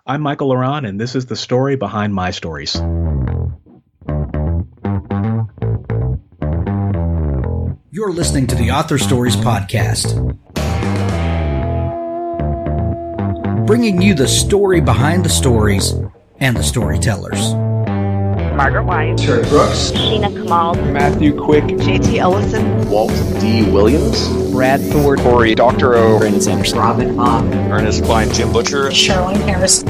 I'm Michael Ronn, and this is the story behind my stories. You're listening to the Author Stories Podcast, bringing you the story behind the stories and the storytellers. Margaret White, Terry Brooks, Sheena Kamal, Matthew Quick, J.T. Ellison, Walt D. Williams, Brad Ford, Corey, Dr. O, Brandon Sanderson, Robin Hahn, Ernest Klein, Jim Butcher, Sherwin Harris.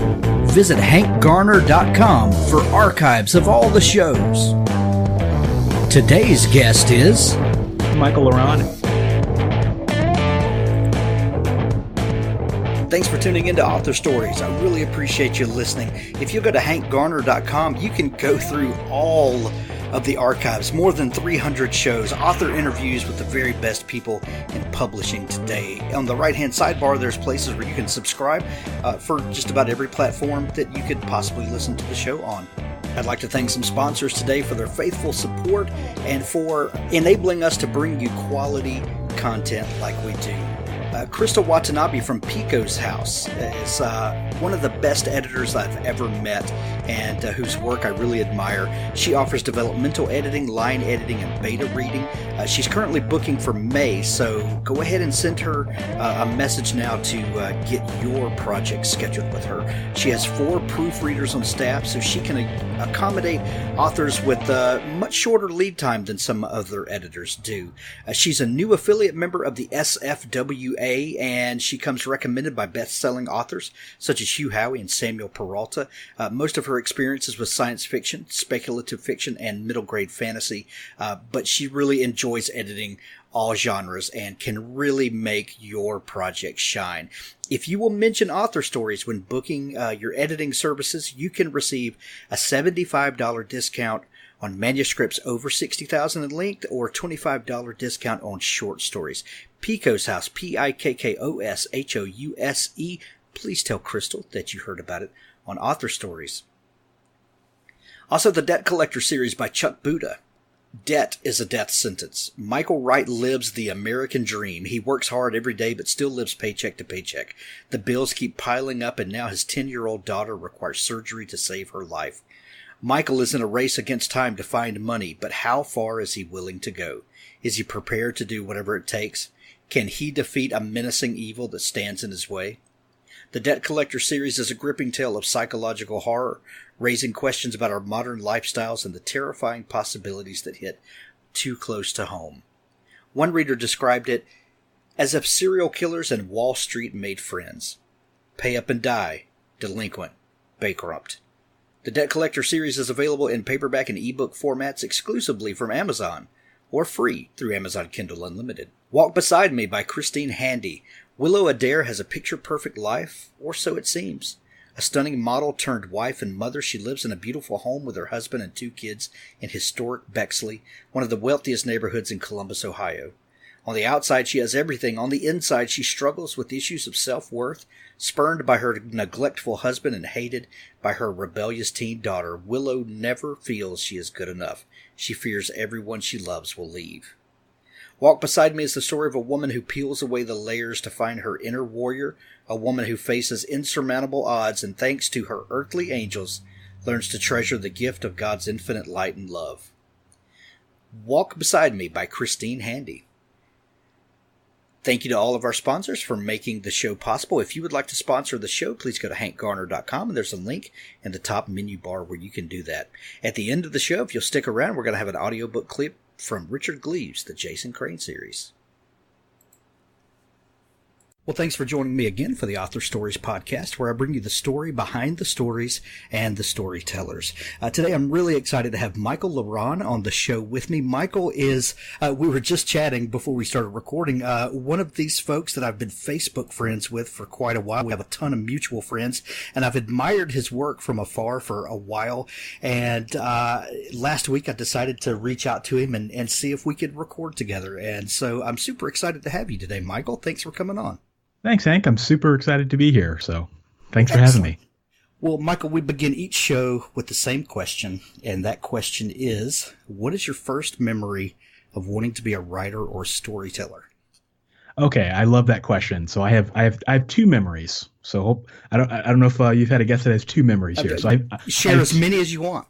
Visit hankgarner.com for archives of all the shows. Today's guest is Michael Ronn. Thanks for tuning into Author Stories. I really appreciate you listening. If you go to hankgarner.com, you can go through all of the archives, more than 300 shows, author interviews with the very best people in publishing today. On the right-hand sidebar, there's places where you can subscribe for just about every platform that you could possibly listen to the show on. I'd like to thank some sponsors today for their faithful support and for enabling us to bring you quality content like we do. Crystal Watanabe from Pico's House is one of the best editors I've ever met and whose work I really admire. She offers developmental editing, line editing, and beta reading. She's currently booking for May, so go ahead and send her a message now to get your project scheduled with her. She has 4 proofreaders on staff, so she can accommodate authors with much shorter lead time than some other editors do. She's a new affiliate member of the SFWA, and she comes recommended by best-selling authors such as Hugh Howey and Samuel Peralta. Most of her experiences with science fiction, speculative fiction, and middle-grade fantasy, but she really enjoys editing all genres and can really make your project shine. If you will mention Author Stories when booking your editing services, you can receive a $75 discount on manuscripts over 60,000 in length, or a $25 discount on short stories. Pico's House, Pikkoshouse. Please tell Crystal that you heard about it on Author Stories. Also, the Debt Collector series by Chuck Buda. Debt is a death sentence. Michael Wright lives the American dream. He works hard every day but still lives paycheck to paycheck. The bills keep piling up, and now his 10-year-old daughter requires surgery to save her life. Michael is in a race against time to find money, but how far is he willing to go? Is he prepared to do whatever it takes? Can he defeat a menacing evil that stands in his way? The Debt Collector series is a gripping tale of psychological horror, raising questions about our modern lifestyles and the terrifying possibilities that hit too close to home. One reader described it as if serial killers and Wall Street made friends. Pay up and die, delinquent, bankrupt. The Debt Collector series is available in paperback and ebook formats exclusively from Amazon, or free through Amazon Kindle Unlimited. Walk Beside Me by Christine Handy. Willow Adair has a picture-perfect life, or so it seems. A stunning model turned wife and mother, she lives in a beautiful home with her husband and 2 kids in historic Bexley, one of the wealthiest neighborhoods in Columbus, Ohio. On the outside, she has everything. On the inside, she struggles with issues of self-worth. Spurned by her neglectful husband and hated by her rebellious teen daughter, Willow never feels she is good enough. She fears everyone she loves will leave. Walk Beside Me is the story of a woman who peels away the layers to find her inner warrior, a woman who faces insurmountable odds and, thanks to her earthly angels, learns to treasure the gift of God's infinite light and love. Walk Beside Me by Christine Handy. Thank you to all of our sponsors for making the show possible. If you would like to sponsor the show, please go to hankgarner.com, and there's a link in the top menu bar where you can do that. At the end of the show, if you'll stick around, we're going to have an audiobook clip from Richard Gleaves, the Jason Crane series. Well, thanks for joining me again for the Author Stories Podcast, where I bring you the story behind the stories and the storytellers. Today, I'm really excited to have Michael Ronn on the show with me. Michael is, we were just chatting before we started recording, one of these folks that I've been Facebook friends with for quite a while. We have a ton of mutual friends, and I've admired his work from afar for a while. And last week, I decided to reach out to him and see if we could record together. And so I'm super excited to have you today, Michael. Thanks for coming on. Thanks, Hank. I'm super excited to be here, so thanks for having me. Well, Michael, we begin each show with the same question, and that question is, what is your first memory of wanting to be a writer or storyteller? Okay, I love that question. So I have two memories. So I don't know if you've had a guess that has two memories here. So Share as many as you want.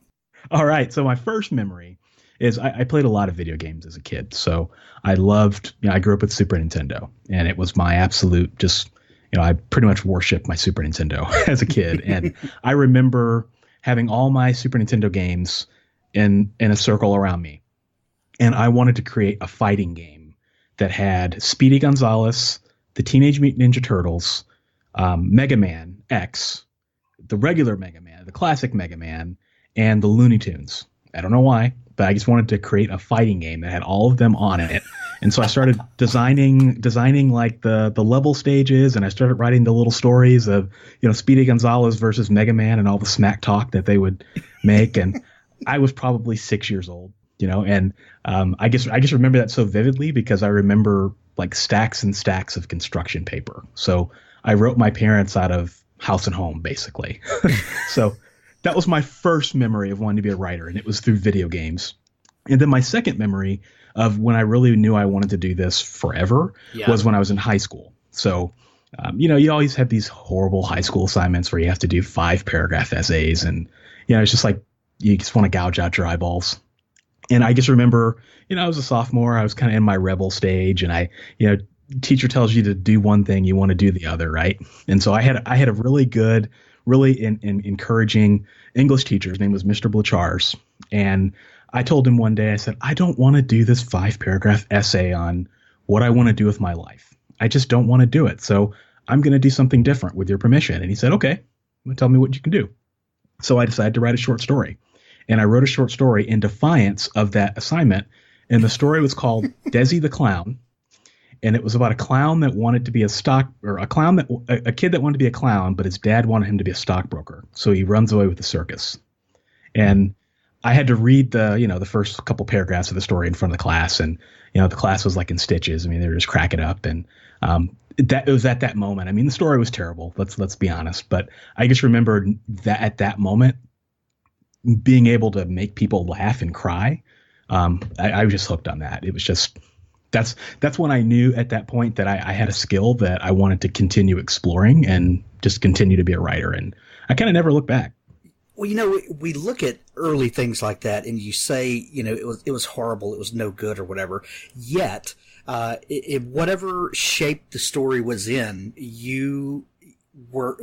all right. So my first memory is I played a lot of video games as a kid. So I loved, I grew up with Super Nintendo, and it was my absolute just, I pretty much worshiped my Super Nintendo as a kid. And I remember having all my Super Nintendo games in a circle around me. And I wanted to create a fighting game that had Speedy Gonzales, the Teenage Mutant Ninja Turtles, Mega Man X, the regular Mega Man, the classic Mega Man, and the Looney Tunes. I don't know why, but I just wanted to create a fighting game that had all of them on it. And so I started designing like the level stages, and I started writing the little stories of, Speedy Gonzales versus Mega Man and all the smack talk that they would make. And I was probably 6 years old, and I just remember that so vividly because I remember like stacks and stacks of construction paper. So I wrote my parents out of house and home, basically. So that was my first memory of wanting to be a writer, and it was through video games. And then my second memory of when I really knew I wanted to do this forever was when I was in high school. So, you always have these horrible high school assignments where you have to do 5-paragraph essays, and, it's just like you just want to gouge out your eyeballs. And I just remember, I was a sophomore. I was kind of in my rebel stage, and teacher tells you to do one thing, you want to do the other, right? And so I had a really good, really encouraging English teacher. His name was Mr. Blachars. And I told him one day, I said, I don't want to do this 5-paragraph essay on what I want to do with my life. I just don't want to do it. So I'm going to do something different with your permission. And he said, okay, well, tell me what you can do. So I decided to write a short story. And I wrote a short story in defiance of that assignment. And the story was called Desi the Clown. And it was about a clown that wanted to be a kid that wanted to be a clown, but his dad wanted him to be a stockbroker. So he runs away with the circus. And I had to read the first couple paragraphs of the story in front of the class. And, the class was like in stitches. I mean, they were just cracking up. And it was at that moment. I mean, the story was terrible. Let's be honest. But I just remember that at that moment, being able to make people laugh and cry, I was just hooked on that. It was just that's when I knew at that point that I had a skill that I wanted to continue exploring and just continue to be a writer. And I kind of never looked back. Well, we look at early things like that, and you say, it was horrible, it was no good, or whatever. Yet, whatever shape the story was in, you were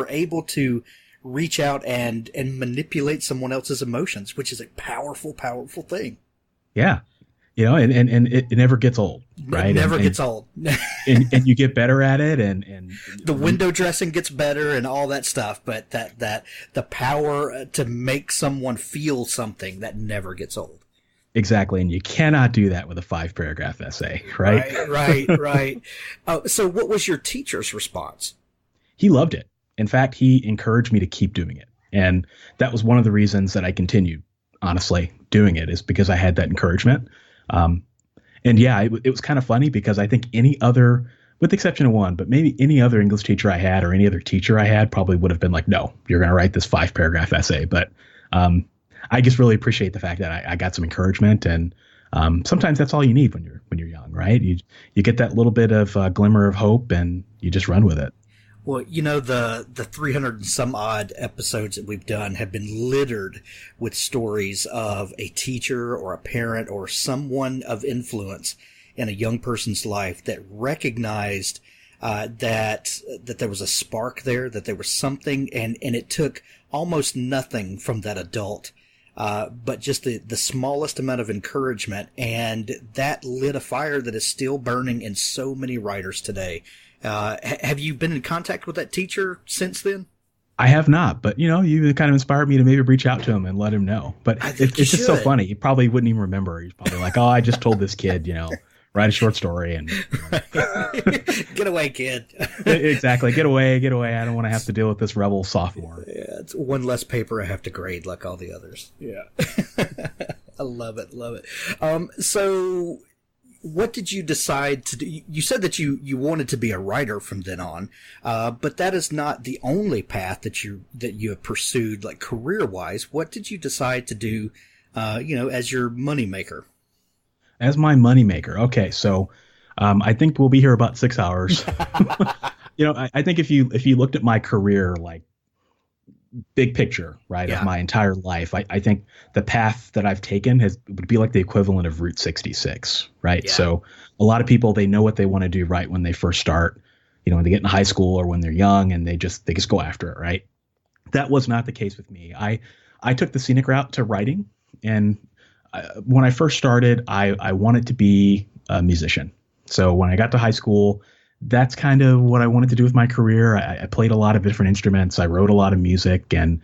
able to reach out and manipulate someone else's emotions, which is a powerful, powerful thing. Yeah. And it never gets old, right? It never gets old. and you get better at it, and the window dressing gets better and all that stuff, but that the power to make someone feel something, that never gets old. Exactly. And you cannot do that with a 5-paragraph essay, right? Right. So what was your teacher's response? He loved it. In fact, he encouraged me to keep doing it. And that was one of the reasons that I continued, honestly, doing it, is because I had that encouragement. And yeah, it was kind of funny because I think any other, with the exception of one, but maybe any other English teacher I had or any other teacher I had probably would have been like, no, you're going to write this 5-paragraph essay. But I just really appreciate the fact that I got some encouragement. And sometimes that's all you need when you're young, right? You get that little bit of glimmer of hope, and you just run with it. Well, the 300 and some odd episodes that we've done have been littered with stories of a teacher or a parent or someone of influence in a young person's life that recognized that there was a spark there, that there was something, and it took almost nothing from that adult, but just the smallest amount of encouragement, and that lit a fire that is still burning in so many writers today. Have you been in contact with that teacher since then? I have not, but you kind of inspired me to maybe reach out to him and let him know. But it's just so funny. He probably wouldn't even remember. He's probably like, "Oh, I just told this kid, write a short story and get away, kid." Exactly, get away. I don't want to have to deal with this rebel sophomore. Yeah, it's one less paper I have to grade like all the others. Yeah, I love it. So, what did you decide to do? You said that you wanted to be a writer from then on, but that is not the only path that you have pursued, like career-wise. What did you decide to do, as your moneymaker? As my moneymaker. Okay, so I think we'll be here about 6 hours. I think if you looked at my career, like big picture, right, of my entire life, I think the path that I've taken would be like the equivalent of Route 66, right? Yeah. So a lot of people, they know what they want to do right when they first start, when they get in high school or when they're young, and they just go after it, right? That was not the case with me. I took the scenic route to writing, and when I first started, I wanted to be a musician. So when I got to high school, that's kind of what I wanted to do with my career. I played a lot of different instruments. I wrote a lot of music and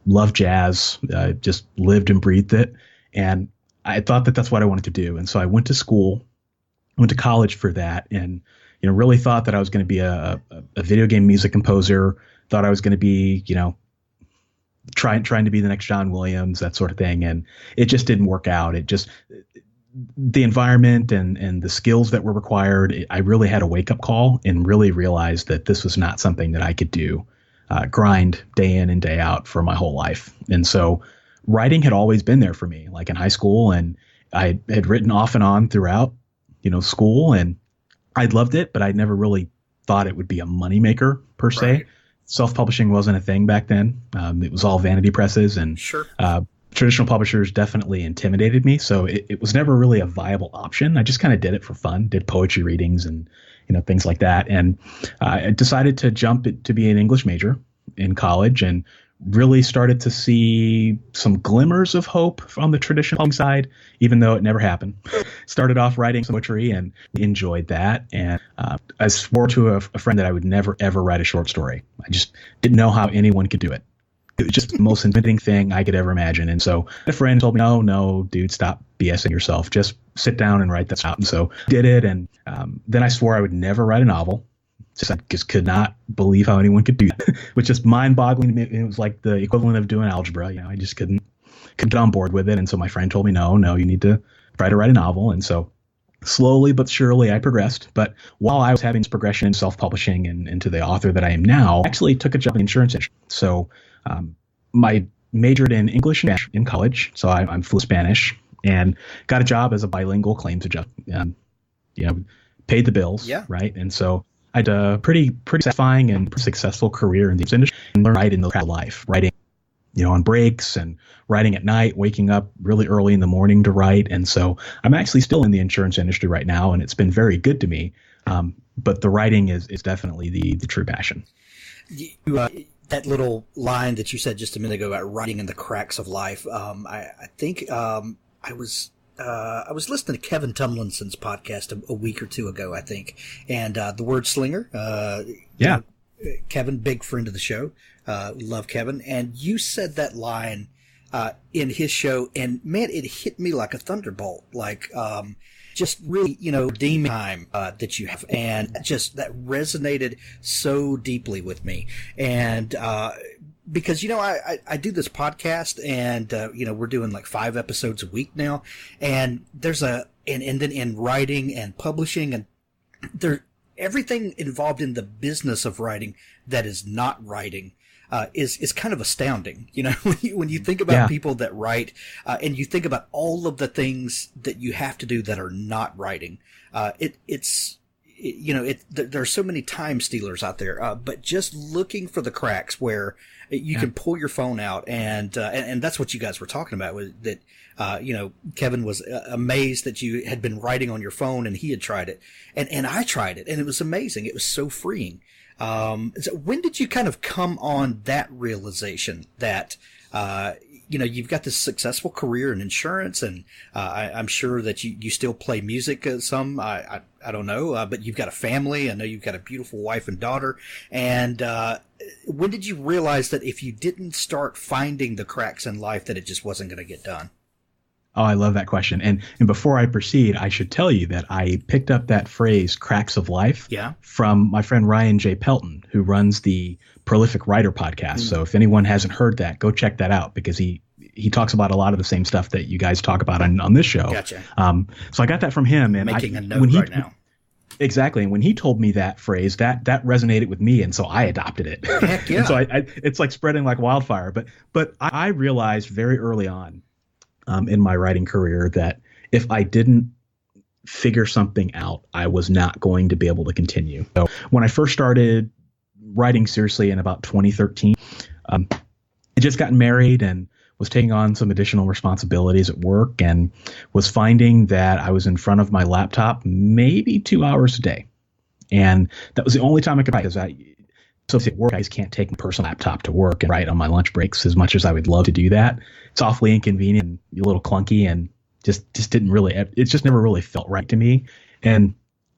loved jazz, just lived and breathed it. And I thought that that's what I wanted to do. And so I went to college for that, and really thought that I was going to be a video game music composer, thought I was going to be, trying to be the next John Williams, that sort of thing. And it just didn't work out. The environment and the skills that were required, I really had a wake-up call and really realized that this was not something that I could do, grind day in and day out for my whole life. And so writing had always been there for me, like in high school, and I had written off and on throughout, school, and I'd loved it, but I never really thought it would be a moneymaker per se. Right. Self-publishing wasn't a thing back then. It was all vanity presses, and traditional publishers definitely intimidated me. So it was never really a viable option. I just kind of did it for fun, did poetry readings and, things like that. And I decided to jump to be an English major in college, and really started to see some glimmers of hope on the traditional publishing side, even though it never happened. Started off writing some poetry and enjoyed that. And I swore to a friend that I would never, ever write a short story. I just didn't know how anyone could do it. It was just the most intimidating thing I could ever imagine. And so a friend told me, no, dude, stop BSing yourself. Just sit down and write that out. And so I did it. And then I swore I would never write a novel. I just could not believe how anyone could do that, which is mind-boggling to me. It was like the equivalent of doing algebra. I just couldn't get on board with it. And so my friend told me, no, you need to try to write a novel. And so slowly but surely I progressed. But while I was having this progression in self-publishing and into the author that I am now, I actually took a job in the insurance industry. So my majored in English and Spanish in college. So I'm fluent Spanish, and got a job as a bilingual claims adjuster. Paid the bills, right? And so I had a pretty satisfying and successful career in the industry, and learned to write in the life, writing, on breaks and writing at night, waking up really early in the morning to write. And so I'm actually still in the insurance industry right now, and it's been very good to me. But the writing is definitely the true passion. That little line that you said just a minute ago about writing in the cracks of life. I think I was listening to Kevin Tumlinson's podcast a week or two ago, I think, and the word slinger. Kevin, big friend of the show, love Kevin, and you said that line in his show, and man, it hit me like a thunderbolt, like just really, redeeming time that you have, and just that resonated so deeply with me, and because, I do this podcast, and, we're doing like 5 episodes a week now, and there's and then in writing and publishing, and everything involved in the business of writing that is not writing, is kind of astounding. When you think about people that write, and you think about all of the things that you have to do that are not writing, there are so many time stealers out there, but just looking for the cracks where you can pull your phone out, and that's what you guys were talking about, was that, Kevin was amazed that you had been writing on your phone, and he had tried it, and I tried it, and it was amazing. It was so freeing. So when did you kind of come on that realization that, you've got this successful career in insurance, and I'm sure that you still play music some. I don't know, but you've got a family. I know you've got a beautiful wife and daughter. And when did you realize that if you didn't start finding the cracks in life, that it just wasn't going to get done? Oh, I love that question. And before I proceed, I should tell you that I picked up that phrase, cracks of life, from my friend Ryan J. Pelton, who runs the Prolific Writer podcast. So if anyone hasn't heard that, go check that out, because he talks about a lot of the same stuff that you guys talk about on this show. Gotcha. So I got that from him. And making a note right now. Exactly. And when he told me that phrase, that resonated with me. And so I adopted it. Heck yeah. And so it's like spreading like wildfire. But I realized very early on in my writing career that if I didn't figure something out, I was not going to be able to continue. So when I first started writing seriously in about 2013, I just gotten married and was taking on some additional responsibilities at work, and was finding that I was in front of my laptop maybe 2 hours a day. And that was the only time I could write, because at work, I just can't take my personal laptop to work and write on my lunch breaks as much as I would love to do that. It's awfully inconvenient and a little clunky, and just didn't really, it just never really felt right to me. And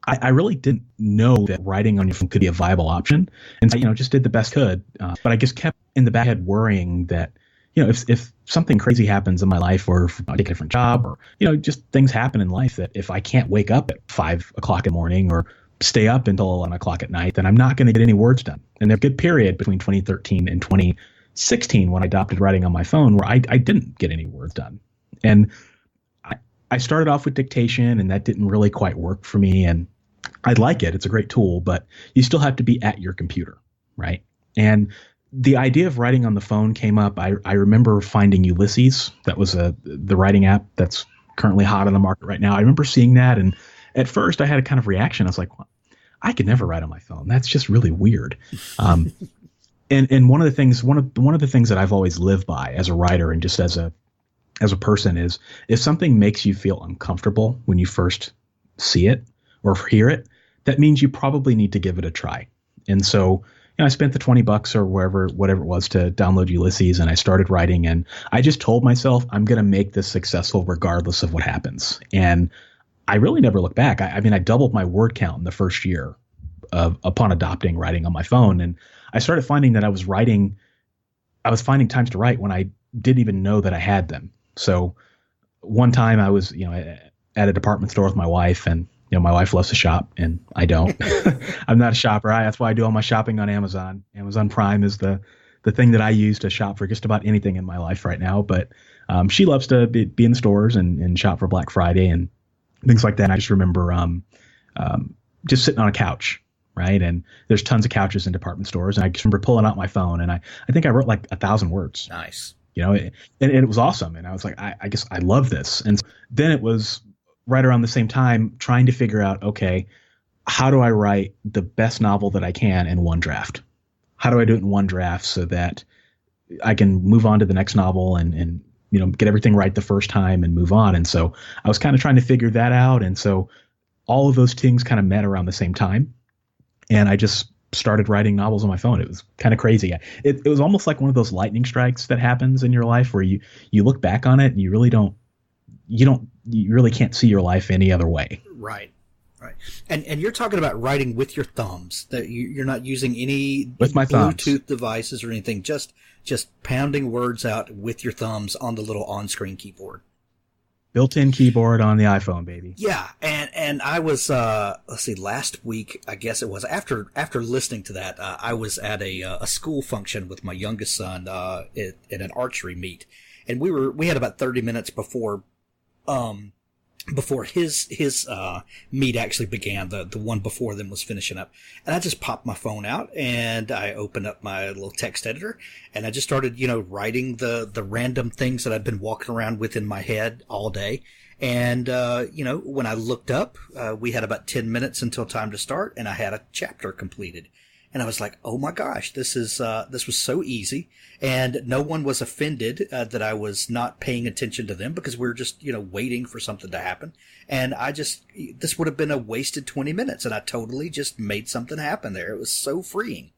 I really didn't know that writing on your phone could be a viable option. And so, just did the best could. But I just kept in the back of my head worrying that, if something crazy happens in my life, or if I take a different job, or, just things happen in life, that if I can't wake up at 5 o'clock in the morning or stay up until 11 o'clock at night, then I'm not going to get any words done. And there's a good period between 2013 and 2016 when I adopted writing on my phone where I didn't get any words done. And I started off with dictation, and that didn't really quite work for me. And I like it. It's a great tool, but you still have to be at your computer, right? And the idea of writing on the phone came up. I remember finding Ulysses. That was the writing app that's currently hot on the market right now. I remember seeing that, and at first I had a kind of reaction. I was like, well, I could never write on my phone. That's just really weird. And one of the things that I've always lived by as a writer and just as a person is, if something makes you feel uncomfortable when you first see it or hear it, that means you probably need to give it a try. And so, I spent the $20 or whatever it was to download Ulysses, and I started writing, and I just told myself, I'm going to make this successful regardless of what happens. And I really never looked back. I doubled my word count in the first year upon adopting writing on my phone. And I started finding that I was finding times to write when I didn't even know that I had them. So one time I was, at a department store with my wife, and, my wife loves to shop and I don't. I'm not a shopper. That's why I do all my shopping on Amazon. Amazon Prime is the thing that I use to shop for just about anything in my life right now. But she loves to be in the stores and shop for Black Friday and things like that. And I just remember just sitting on a couch, right? And there's tons of couches in department stores. And I just remember pulling out my phone, and I think I wrote like 1,000 words. Nice. And it was awesome. And I was like, I guess I love this. And then it was right around the same time trying to figure out, okay, how do I write the best novel that I can in one draft? How do I do it in one draft so that I can move on to the next novel and get everything right the first time and move on? And so I was kind of trying to figure that out. And so all of those things kind of met around the same time. And I just started writing novels on my phone. It was kind of crazy. It was almost like one of those lightning strikes that happens in your life where you look back on it and you really can't see your life any other way. Right. And you're talking about writing with your thumbs, that you're not using any with my Bluetooth devices or anything, just pounding words out with your thumbs on the little on-screen keyboard. Built-in keyboard on the iPhone, baby. Yeah, and I was last week, I guess it was, after listening to that, I was at a school function with my youngest son at an archery meet, and we had about 30 minutes before his meet actually began. The one before them was finishing up, and I just popped my phone out and I opened up my little text editor, and I just started writing the random things that I've been walking around with in my head all day. And when I looked up, we had about 10 minutes until time to start, and I had a chapter completed. And I was like, oh my gosh, this was so easy. And no one was offended that I was not paying attention to them, because we were just, waiting for something to happen. And this would have been a wasted 20 minutes. And I totally just made something happen there. It was so freeing.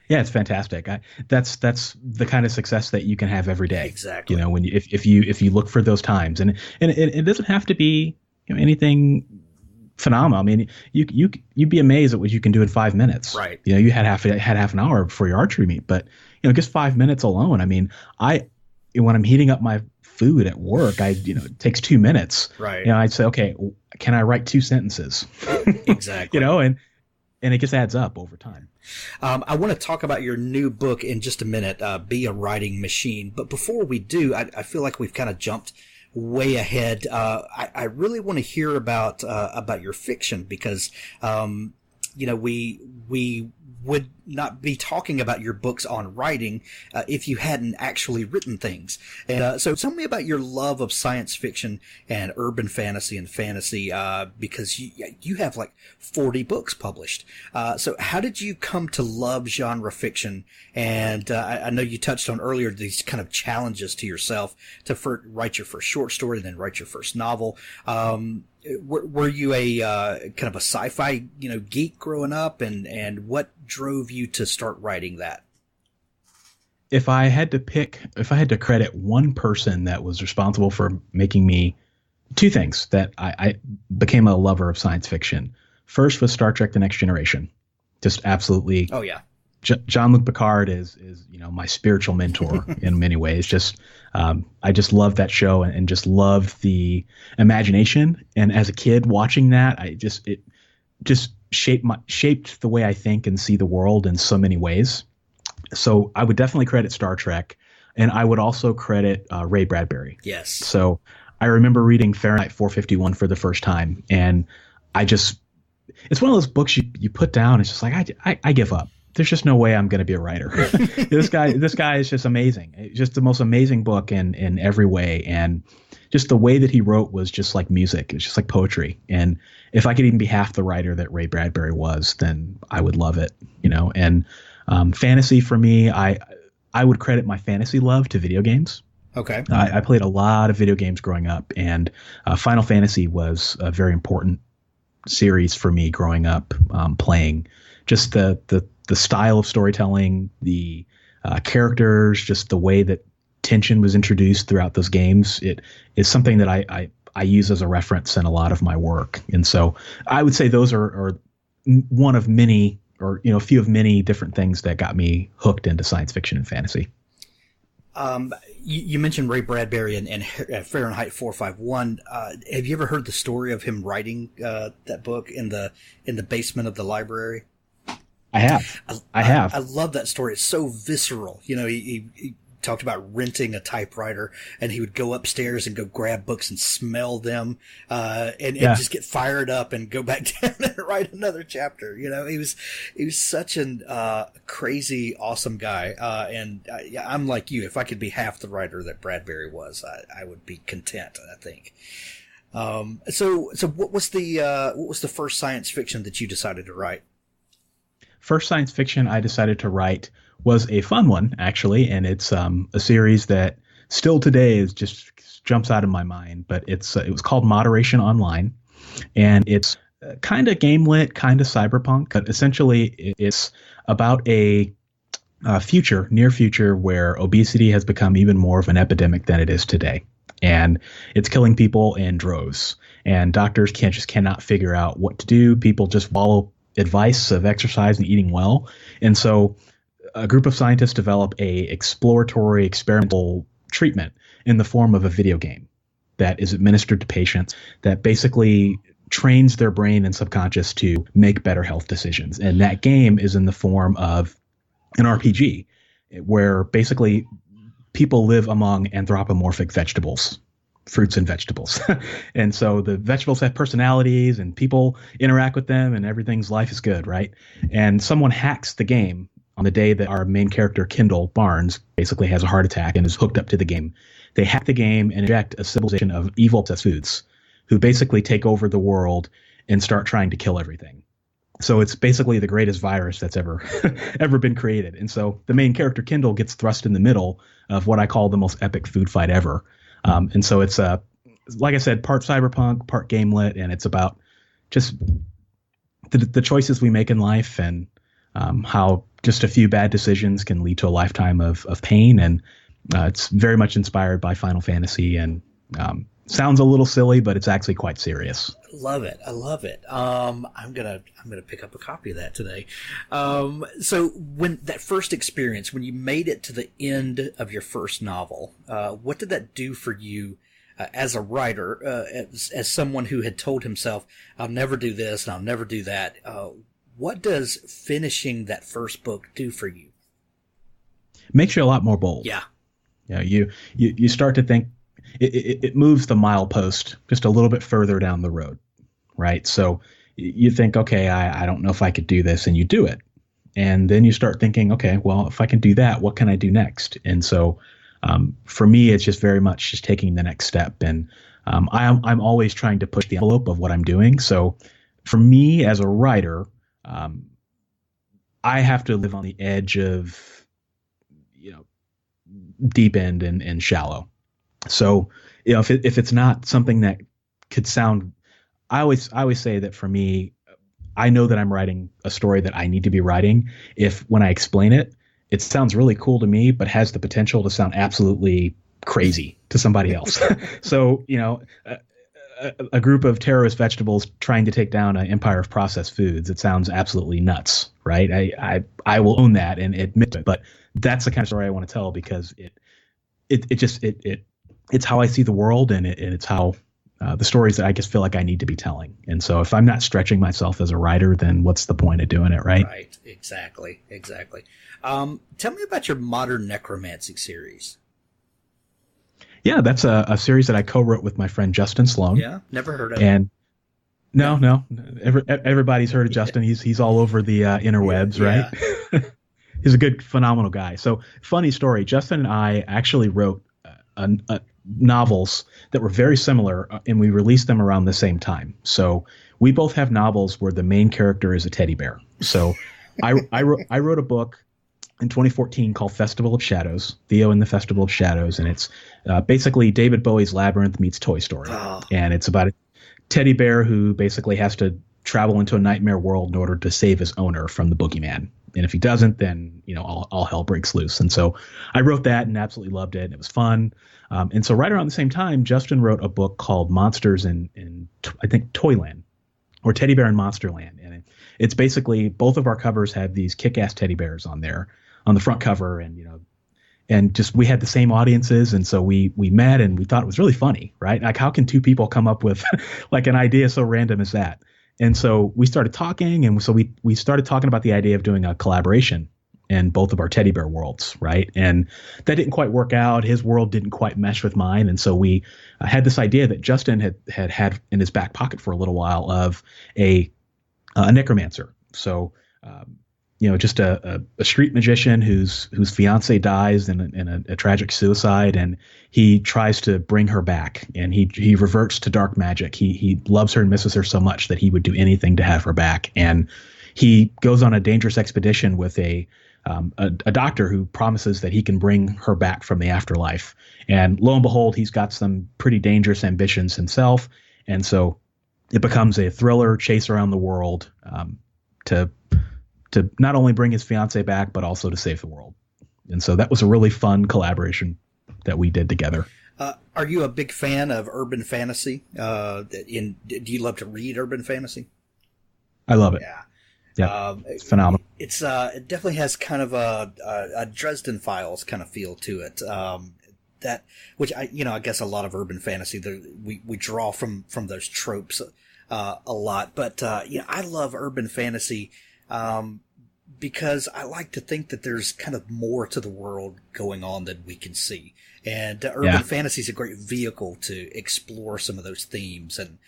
Yeah, it's fantastic. That's the kind of success that you can have every day. Exactly. When if you look for those times, and it doesn't have to be anything phenomenal. I mean, you'd be amazed at what you can do in 5 minutes. Right. You had half an hour before your archery meet, but just 5 minutes alone. I mean, when I'm heating up my food at work, it takes 2 minutes. Right. I'd say, okay, can I write 2 sentences? Exactly. And it just adds up over time. I want to talk about your new book in just a minute, Be a Writing Machine. But before we do, I feel like we've kind of jumped way ahead. I really want to hear about your fiction, because we would not be talking about your books on writing if you hadn't actually written things. And so tell me about your love of science fiction and urban fantasy and fantasy, because you have like 40 books published. So how did you come to love genre fiction? And I know you touched on earlier these kind of challenges to yourself to write your first short story, then write your first novel. Were you a kind of a sci-fi, geek growing up, and what drove you to start writing that? If I had to credit one person that was responsible for making me two things that I became a lover of science fiction. First was Star Trek: The Next Generation. Just absolutely. Oh yeah. Jean-Luc Picard is my spiritual mentor in many ways. Just I just love that show and just love the imagination. And as a kid watching that, it just shaped the way I think and see the world in so many ways. So I would definitely credit Star Trek, and I would also credit Ray Bradbury. Yes. So I remember reading Fahrenheit 451 for the first time, and it's one of those books you put down. It's just like I give up. There's just no way I'm going to be a writer. This guy is just amazing. It's just the most amazing book in every way. And just the way that he wrote was just like music. It's just like poetry. And if I could even be half the writer that Ray Bradbury was, then I would love it, and fantasy for me, I would credit my fantasy love to video games. Okay. I played a lot of video games growing up, and Final Fantasy was a very important series for me growing up, playing just the style of storytelling, the characters, just the way that tension was introduced throughout those games. It is something that I use as a reference in a lot of my work. And so I would say those are one of many, or a few of many different things that got me hooked into science fiction and fantasy. You mentioned Ray Bradbury and Fahrenheit 451. Have you ever heard the story of him writing that book in the basement of the library? I have. I love that story. It's so visceral. He talked about renting a typewriter, and he would go upstairs and go grab books and smell them, and just get fired up and go back down and write another chapter. He was such an crazy, awesome guy. And I'm like you. If I could be half the writer that Bradbury was, I would be content, I think. So what was the first science fiction that you decided to write? First science fiction I decided to write was a fun one, actually, and it's a series that still today just jumps out of my mind. But it was called Moderation Online, and it's kind of game-lit, kind of cyberpunk. But essentially, it's about a near future, where obesity has become even more of an epidemic than it is today, and it's killing people in droves. And doctors cannot figure out what to do. People just follow advice of exercise and eating well. And so a group of scientists develop a exploratory experimental treatment in the form of a video game that is administered to patients that basically trains their brain and subconscious to make better health decisions. And that game is in the form of an RPG where basically people live among anthropomorphic vegetables. Fruits and vegetables. And so the vegetables have personalities and people interact with them and everything's life is good, right? And someone hacks the game on the day that our main character, Kendall Barnes, basically has a heart attack and is hooked up to the game. They hack the game and inject a civilization of evil foods who basically take over the world and start trying to kill everything. So it's basically the greatest virus that's ever been created. And so the main character, Kendall, gets thrust in the middle of what I call the most epic food fight ever. And so it's like I said, part cyberpunk, part game lit, and it's about just the choices we make in life and how just a few bad decisions can lead to a lifetime of pain. And it's very much inspired by Final Fantasy, and sounds a little silly, but it's actually quite serious. Love it. I love it. I'm gonna pick up a copy of that today. So when that first experience, when you made it to the end of your first novel, what did that do for you as a writer, as someone who had told himself, I'll never do this and I'll never do that? What does finishing that first book do for you? It makes you a lot more bold. Yeah. You start to think, it moves the milepost just a little bit further down the road, right? So you think, okay, I don't know if I could do this, and you do it. And then you start thinking, okay, well, if I can do that, what can I do next? And so for me, it's just very much just taking the next step. And I'm always trying to push the envelope of what I'm doing. So for me as a writer, I have to live on the edge of, deep end and shallow. So, if it's not something that could sound, I always say that for me, I know that I'm writing a story that I need to be writing. If when I explain it, it sounds really cool to me, but has the potential to sound absolutely crazy to somebody else. So, a group of terrorist vegetables trying to take down an empire of processed foods, it sounds absolutely nuts, right? I will own that and admit it, but that's the kind of story I want to tell because it's how I see the world, and it's how the stories that I just feel like I need to be telling. And so if I'm not stretching myself as a writer, then what's the point of doing it, right? Right, exactly. Tell me about your modern necromancy series. Yeah, that's a series that I co-wrote with my friend Justin Sloan. Yeah, never heard of and No. Everybody's heard of Justin. He's all over the interwebs, right? He's a good, phenomenal guy. So, funny story. Justin and I actually wrote novels that were very similar, and we released them around the same time. So, we both have novels where the main character is a teddy bear. So, I wrote a book in 2014 called Festival of Shadows, Theo and the Festival of Shadows, and it's basically David Bowie's Labyrinth meets Toy Story. Oh. And it's about a teddy bear who basically has to travel into a nightmare world in order to save his owner from the boogeyman. And if he doesn't, then, all hell breaks loose. And so I wrote that and absolutely loved it. It was fun. And so right around the same time, Justin wrote a book called Monsters in I think, Toyland, or Teddy Bear in Monsterland. And it's basically both of our covers have these kick-ass teddy bears on there on the front cover. And just we had the same audiences. And so we met and we thought it was really funny, right? Like, how can two people come up with like an idea so random as that? And so we started talking, and so we started talking about the idea of doing a collaboration in both of our teddy bear worlds, right? And that didn't quite work out. His world didn't quite mesh with mine, and so we had this idea that Justin had in his back pocket for a little while of a necromancer. So just a street magician whose fiance dies in a tragic suicide, and he tries to bring her back, and he reverts to dark magic. He loves her and misses her so much that he would do anything to have her back. And he goes on a dangerous expedition with a doctor who promises that he can bring her back from the afterlife. And lo and behold, he's got some pretty dangerous ambitions himself. And so it becomes a thriller chase around the world to not only bring his fiance back, but also to save the world. And so that was a really fun collaboration that we did together. Are you a big fan of urban fantasy? Do you love to read urban fantasy? I love it. Yeah. It's phenomenal. It definitely has kind of a Dresden Files kind of feel to it. Which I guess a lot of urban fantasy, we draw from those tropes a lot. But I love urban fantasy because I like to think that there's kind of more to the world going on than we can see. And urban fantasy is a great vehicle to explore some of those themes. And,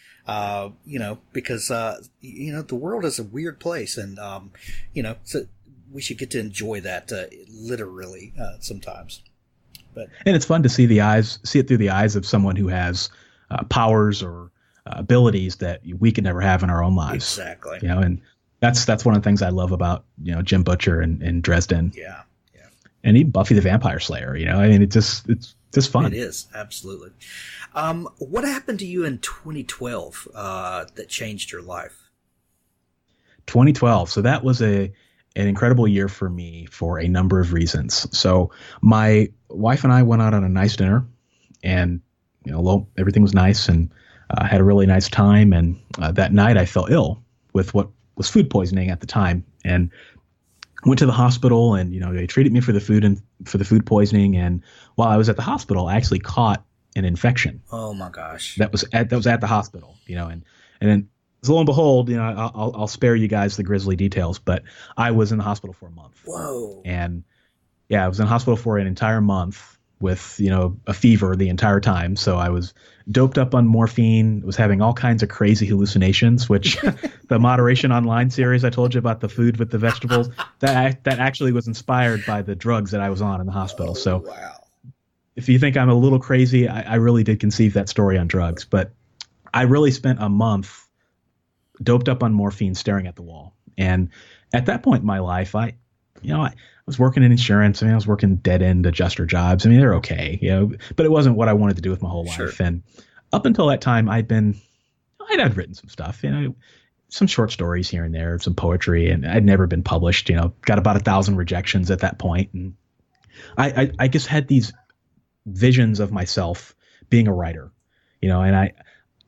because, the world is a weird place. And, so we should get to enjoy that literally sometimes. And it's fun to see it through the eyes of someone who has powers or abilities that we could never have in our own lives. Exactly. And that's one of the things I love about, Jim Butcher and Dresden. Yeah. And even Buffy the Vampire Slayer, it's just fun. It is, absolutely. What happened to you in 2012 that changed your life? 2012. So that was an incredible year for me for a number of reasons. So my wife and I went out on a nice dinner, and everything was nice, and had a really nice time. And that night I fell ill with what was food poisoning at the time, and went to the hospital, and they treated me for the food poisoning. And while I was at the hospital, I actually caught an infection. Oh my gosh! That was at the hospital, and then lo and behold, I'll spare you guys the grisly details, but I was in the hospital for a month. Whoa! And I was in the hospital for an entire month, with, a fever the entire time. So I was doped up on morphine, was having all kinds of crazy hallucinations, which the Moderation Online series I told you about, the food with the vegetables, that actually was inspired by the drugs that I was on in the hospital. So wow. If you think I'm a little crazy, I really did conceive that story on drugs. But I really spent a month doped up on morphine staring at the wall. And at that point in my life, I was working in insurance. I was working dead end adjuster jobs. They're okay, but it wasn't what I wanted to do with my whole life. And up until that time, I'd written some stuff, some short stories here and there, some poetry, and I'd never been published, got about 1,000 rejections at that point. And I just had these visions of myself being a writer, and I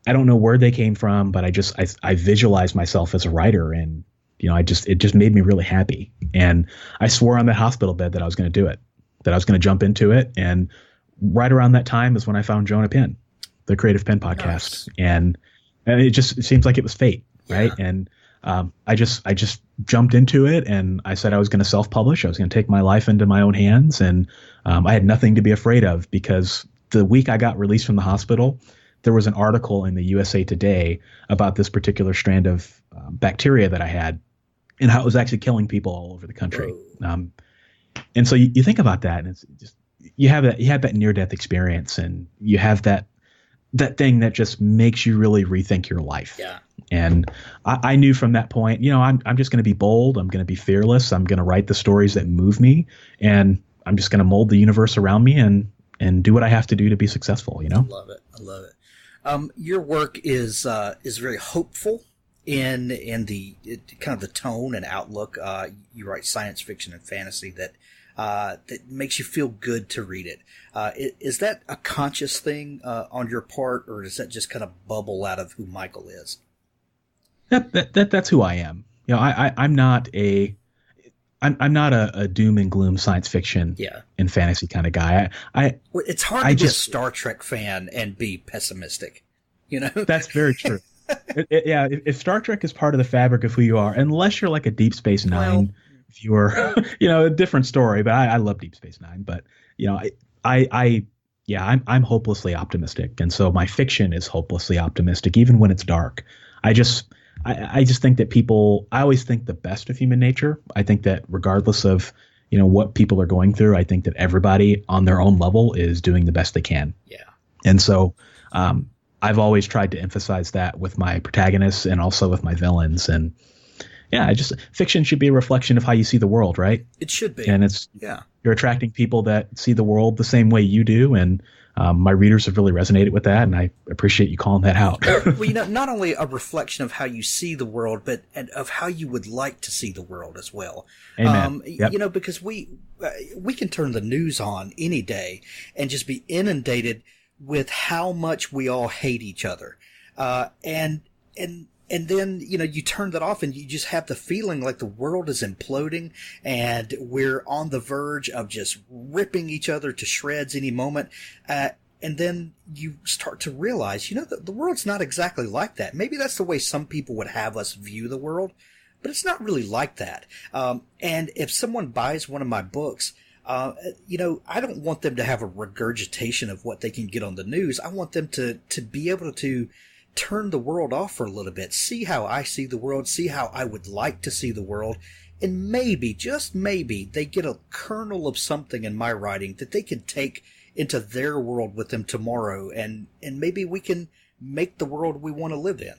don't know where they came from, but I visualized myself as a writer, and it just made me really happy. And I swore on that hospital bed that I was going to do it, that I was going to jump into it. And right around that time is when I found Jonah Penn, the Creative Penn podcast. Nice. And it seems like it was fate. Right. Yeah. And I just jumped into it, and I said I was going to self-publish. I was going to take my life into my own hands. And I had nothing to be afraid of, because the week I got released from the hospital, there was an article in the USA Today about this particular strand of bacteria that I had, and how it was actually killing people all over the country. And so you think about that, and it's just, you have that near-death experience, and you have that thing that just makes you really rethink your life. Yeah. And I knew from that point, I'm just going to be bold. I'm going to be fearless. I'm going to write the stories that move me, and I'm just going to mold the universe around me and do what I have to do to be successful. I love it. Your work is very hopeful in the kind of the tone and outlook. You write science fiction and fantasy that makes you feel good to read it. Is that a conscious thing on your part, or does that just kind of bubble out of who Michael is? That's who I am. I'm not a doom and gloom science fiction and fantasy kind of guy. It's hard to be a Star Trek fan and be pessimistic. That's very true. If Star Trek is part of the fabric of who you are, unless you're like a Deep Space Nine, if you were, a different story. But I love Deep Space Nine. But I'm hopelessly optimistic, and so my fiction is hopelessly optimistic, even when it's dark. I just think that I always think the best of human nature. I think that regardless of, what people are going through, I think that everybody on their own level is doing the best they can. Yeah. And so, I've always tried to emphasize that with my protagonists and also with my villains. And fiction should be a reflection of how you see the world, right? It should be. And you're attracting people that see the world the same way you do. And my readers have really resonated with that, and I appreciate you calling that out. Well, not only a reflection of how you see the world, but of how you would like to see the world as well. Amen. Yep. Because we can turn the news on any day and just be inundated with how much we all hate each other. And then, you turn that off and you just have the feeling like the world is imploding and we're on the verge of just ripping each other to shreds any moment. And then you start to realize, the world's not exactly like that. Maybe that's the way some people would have us view the world, but it's not really like that. And if someone buys one of my books, I don't want them to have a regurgitation of what they can get on the news. I want them to be able to turn the world off for a little bit, see how I see the world, see how I would like to see the world, and maybe, just maybe, they get a kernel of something in my writing that they can take into their world with them tomorrow, and maybe we can make the world we want to live in.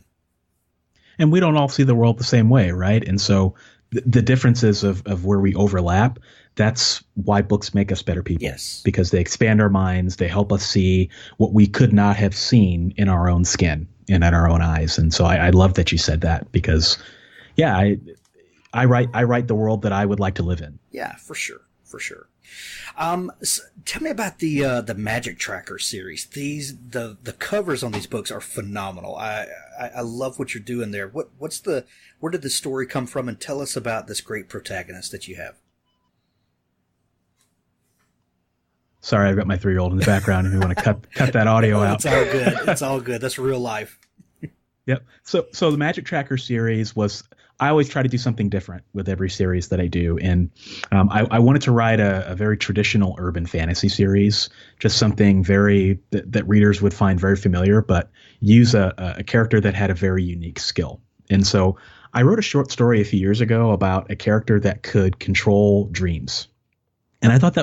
And we don't all see the world the same way, right? And so the differences of where we overlap, that's why books make us better people. Yes. Because they expand our minds, they help us see what we could not have seen in our own skin and in our own eyes. And so I love that you said that, because I write the world that I would like to live in. Yeah, for sure. So tell me about the Magic Tracker series. The covers on these books are phenomenal. I love what you're doing there. Where did the story come from? And tell us about this great protagonist that you have. Sorry, I've got my 3-year-old in the background, and we want to cut that audio out. It's all good. It's all good. That's real life. Yep. So the Magic Tracker series was, I always try to do something different with every series that I do. And I wanted to write a very traditional urban fantasy series, just something that readers would find very familiar, but use a character that had a very unique skill. And so I wrote a short story a few years ago about a character that could control dreams. And I thought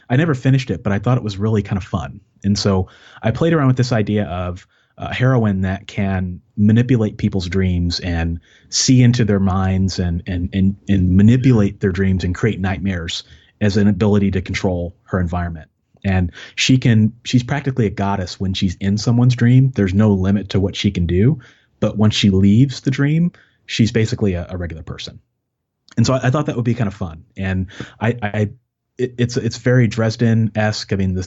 I never finished it, but I thought it was really kind of fun. And so I played around with this idea of a heroine that can manipulate people's dreams and see into their minds and manipulate their dreams and create nightmares as an ability to control her environment. And she's practically a goddess when she's in someone's dream. There's no limit to what she can do. But once she leaves the dream, she's basically a regular person. And so I thought that would be kind of fun. And it's very Dresden-esque. I mean,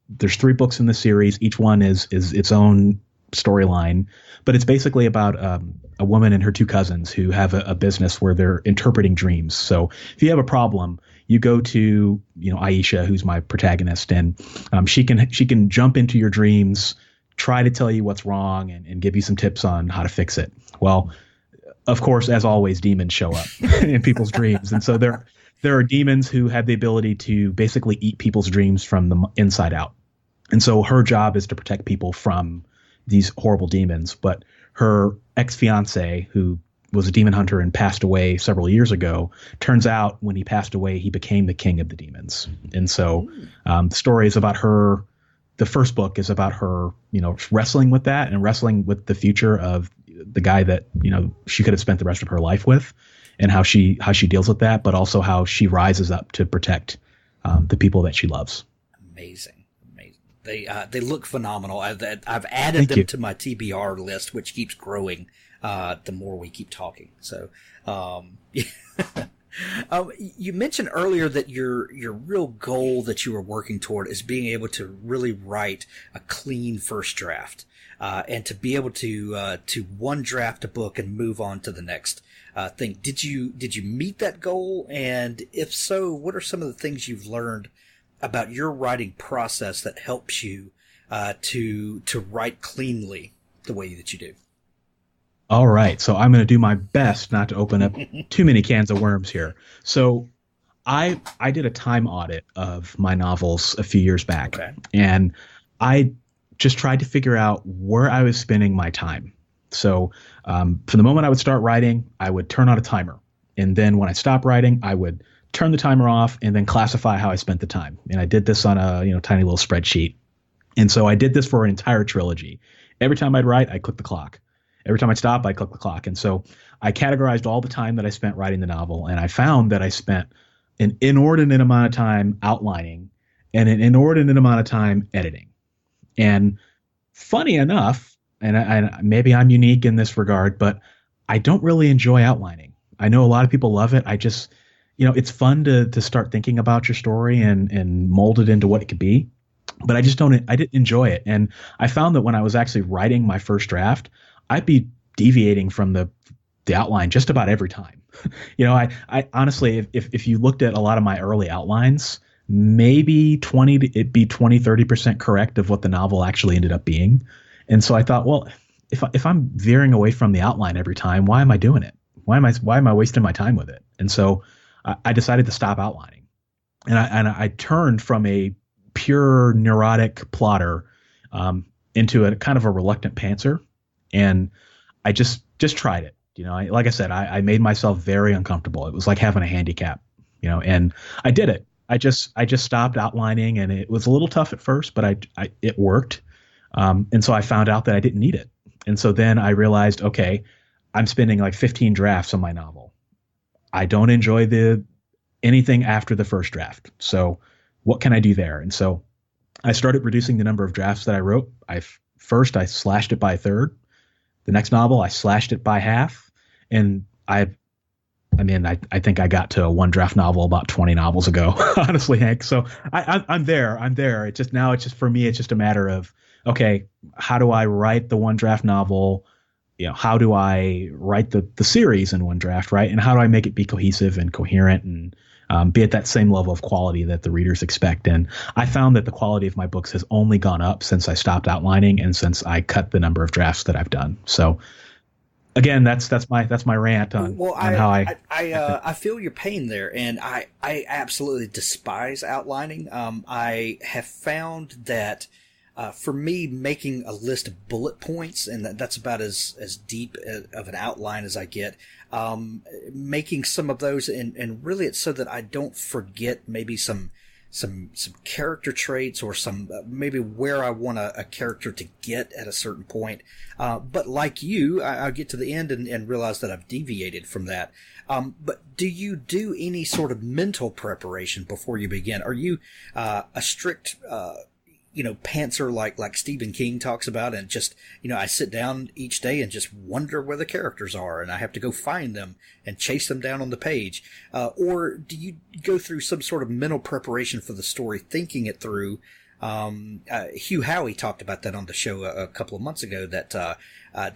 there's 3 books in the series. Each one is its own storyline, but it's basically about a woman and her 2 cousins who have a business where they're interpreting dreams. So if you have a problem, you go to, Aisha, who's my protagonist, and she can jump into your dreams, try to tell you what's wrong and give you some tips on how to fix it. Well, of course, as always, demons show up in people's dreams. And so there are demons who have the ability to basically eat people's dreams from the inside out. And so her job is to protect people from these horrible demons. But her ex-fiance, who was a demon hunter and passed away several years ago, turns out when he passed away, he became the king of the demons. And so the story is about her. The first book is about her, wrestling with that and wrestling with the future of the guy that, she could have spent the rest of her life with, and how she deals with that, but also how she rises up to protect the people that she loves. Amazing. They look phenomenal. I've added them to my TBR list, which keeps growing the more we keep talking. So, you mentioned earlier that your real goal that you were working toward is being able to really write a clean first draft, and to be able to one draft a book and move on to the next thing. Did you meet that goal? And if so, what are some of the things you've learned about your writing process that helps you to write cleanly the way that you do? All right. So I'm going to do my best not to open up too many cans of worms here. So I did a time audit of my novels a few years back, and I just tried to figure out where I was spending my time. So from the moment I would start writing, I would turn on a timer. And then when I stopped writing, I would turn the timer off and then classify how I spent the time. And I did this on a tiny little spreadsheet. And so I did this for an entire trilogy. Every time I'd write, I'd click the clock. Every time I'd stop, I'd click the clock. And so I categorized all the time that I spent writing the novel. And I found that I spent an inordinate amount of time outlining and an inordinate amount of time editing. And funny enough, and maybe I'm unique in this regard, but I don't really enjoy outlining. I know a lot of people love it. I just, it's fun to start thinking about your story and mold it into what it could be. But I didn't enjoy it. And I found that when I was actually writing my first draft, I'd be deviating from the outline just about every time. I honestly, if you looked at a lot of my early outlines, maybe 30% correct of what the novel actually ended up being. And so I thought, well, if I'm veering away from the outline every time, why am I doing it? Why am I wasting my time with it? And so I decided to stop outlining, and I turned from a pure neurotic plotter into a kind of a reluctant pantser, and I just tried it. Like I said, I made myself very uncomfortable. It was like having a handicap, and I did it. I just stopped outlining, and it was a little tough at first, but it worked. And so I found out that I didn't need it. And so then I realized, okay, I'm spending like 15 drafts on my novel. I don't enjoy anything after the first draft. So what can I do there? And so I started reducing the number of drafts that I wrote. First I slashed it by a third. The next novel, I slashed it by half. And I think I got to a one draft novel about 20 novels ago, honestly, Hank. So I'm there. It's just for me, it's just a matter of, okay, how do I write the one draft novel? How do I write the series in one draft, right? And how do I make it be cohesive and coherent and be at that same level of quality that the readers expect? And I found that the quality of my books has only gone up since I stopped outlining and since I cut the number of drafts that I've done. So again, that's my rant on how I feel your pain there, and I absolutely despise outlining. I have found that for me, making a list of bullet points, and that's about as deep of an outline as I get. Making some of those, and really it's so that I don't forget maybe some character traits or some maybe where I want a character to get at a certain point. But like you, I'll get to the end and realize that I've deviated from that. But do you do any sort of mental preparation before you begin? Are you a strict pantser like Stephen King talks about, and just, I sit down each day and just wonder where the characters are, and I have to go find them and chase them down on the page? Or do you go through some sort of mental preparation for the story, thinking it through? Hugh Howey talked about that on the show a couple of months ago, that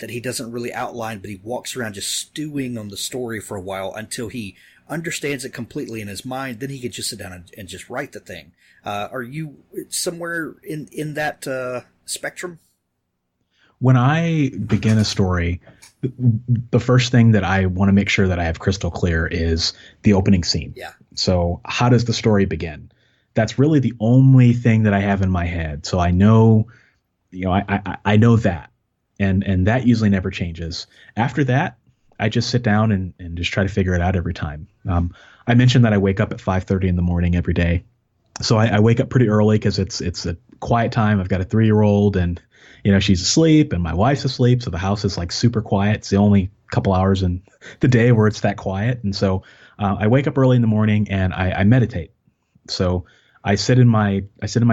he doesn't really outline, but he walks around just stewing on the story for a while until he understands it completely in his mind. Then he can just sit down and just write the thing. Are you somewhere in that spectrum? When I begin a story, the first thing that I want to make sure that I have crystal clear is the opening scene. Yeah. So how does the story begin? That's really the only thing that I have in my head. So I know, I know that, and that usually never changes. After that, I just sit down and just try to figure it out every time. I mentioned that I wake up at 5:30 in the morning every day. So I wake up pretty early because it's a quiet time. I've got a 3-year-old, and she's asleep and my wife's asleep. So the house is like super quiet. It's the only couple hours in the day where it's that quiet. And so I wake up early in the morning and I meditate. So I sit in my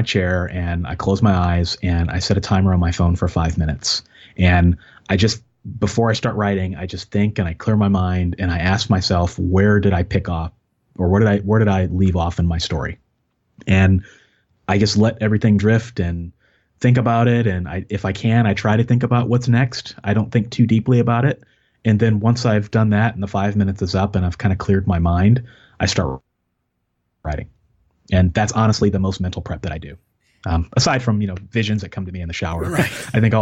chair and I close my eyes and I set a timer on my phone for 5 minutes. And before I start writing, I just think and I clear my mind and I ask myself, where did I pick off, or where did I leave off in my story? And I just let everything drift and think about it. And if I can, I try to think about what's next. I don't think too deeply about it. And then once I've done that and the 5 minutes is up and I've kind of cleared my mind, I start writing. And that's honestly the most mental prep that I do. Aside from, visions that come to me in the shower. Right. I think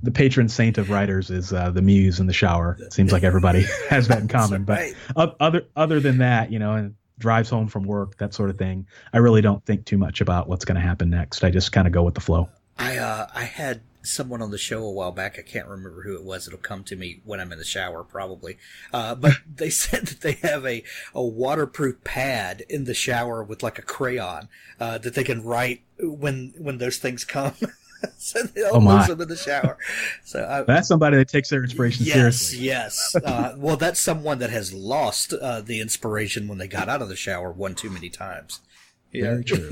the patron saint of writers is the muse in the shower. It seems like everybody has that in common. Right. But other than that, and drives home from work, that sort of thing, I really don't think too much about what's going to happen next. I just kind of go with the flow. I had someone on the show a while back. I can't remember who it was. It'll come to me when I'm in the shower, probably. But they said that they have a waterproof pad in the shower with like a crayon that they can write when those things come. So they all lose them in the shower. So that's somebody that takes their inspiration seriously. Yes. Well, that's someone that has lost the inspiration when they got out of the shower one too many times. Yeah. Very true.